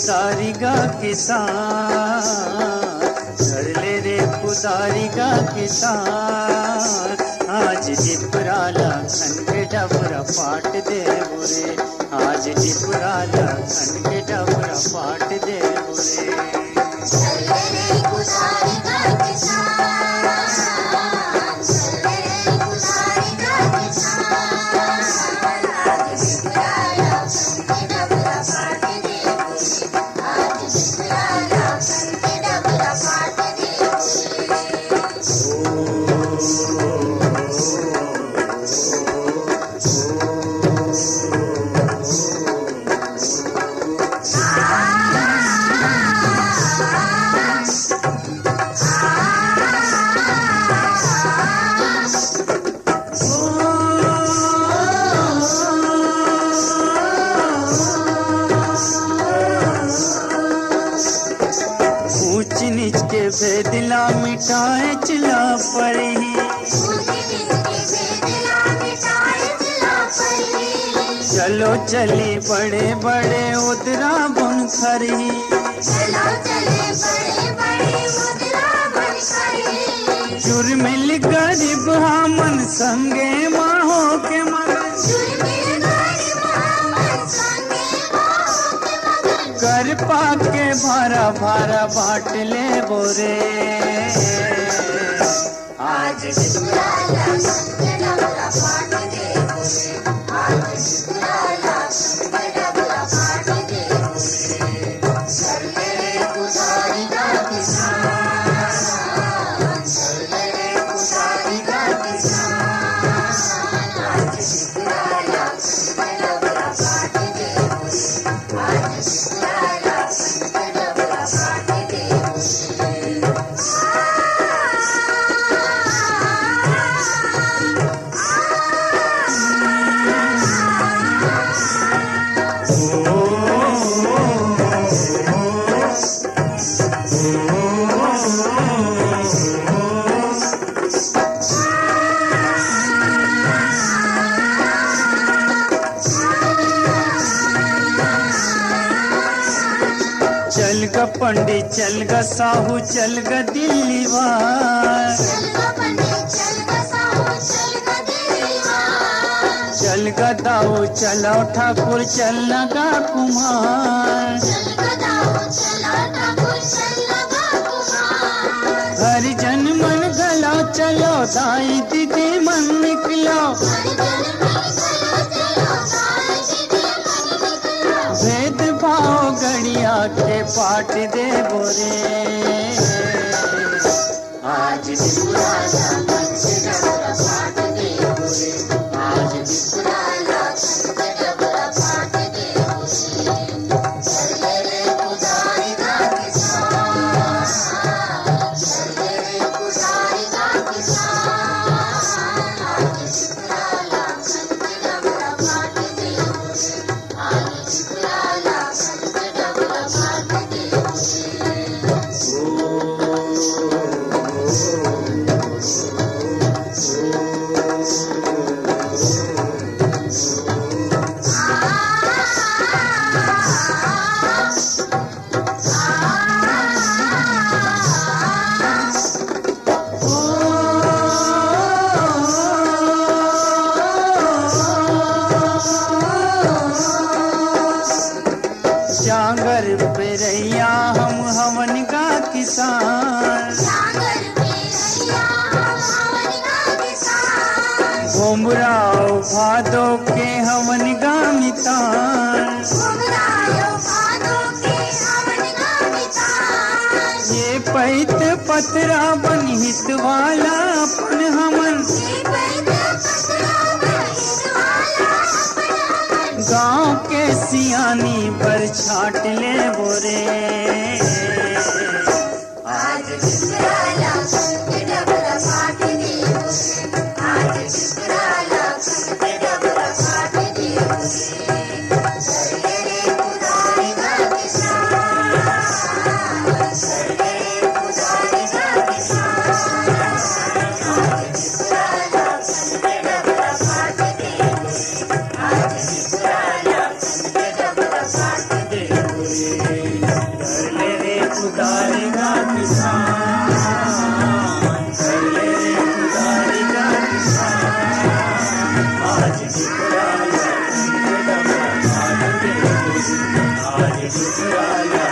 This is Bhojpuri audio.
पुतारी गा किसान, कर ले रे पुतारी गा किसान। आज डिपराला खन के डबरा पाट दे बुरे, आज डिपराला खन के डबरा पाट दे बुरे। ऊंच नीच के भेदिला मिटाए चिला पड़ी, चलो चले बड़े बड़े उदरा बुन खरी, चुरमिल गरीब हमन संगे माहो के मगन, कर पाके भारा भारा बाट ले बोरे। आज चल ग पंडित चल ग साहू चल ग दिल्ली वार, चल ग दाऊ चलो ठाकुर चल लगा कुमार, हरिजन मन गला चलो दाई दीदी मन निकलो, भेद भाव गड़िया के पाट दे बोरे। आज डिपराला खन के डबरा पाट दे बोरे, आज डिपराला खन के डबरा पाट दे बोरे। चल रे पुजारी गा किसान, चल रे पुजारी गा किसान, आज डिपराला खन के डबरा पाट दे बोरे, आज डिपराला खन के डबरा पाट दे जागर पे रैया हम हवन का किसान, घुमराओ भादो के हवन गामितान, ये पैत पतरा बन हित वाला अपन हमन, गाँव के सियानी पर छाट ले बोरे। आज डिपराला खन के डबरा पाट दे बोरे, आज डिपराला खन के डबरा पाट दे बोरे। चल रे पुजारी गा किसान, चल रे पुजारी गा किसान, आज डिपराला खन के डबरा पाट दे बोरे, आज डिपराला खन के डबरा पाट दे बोरे। आज विपुराला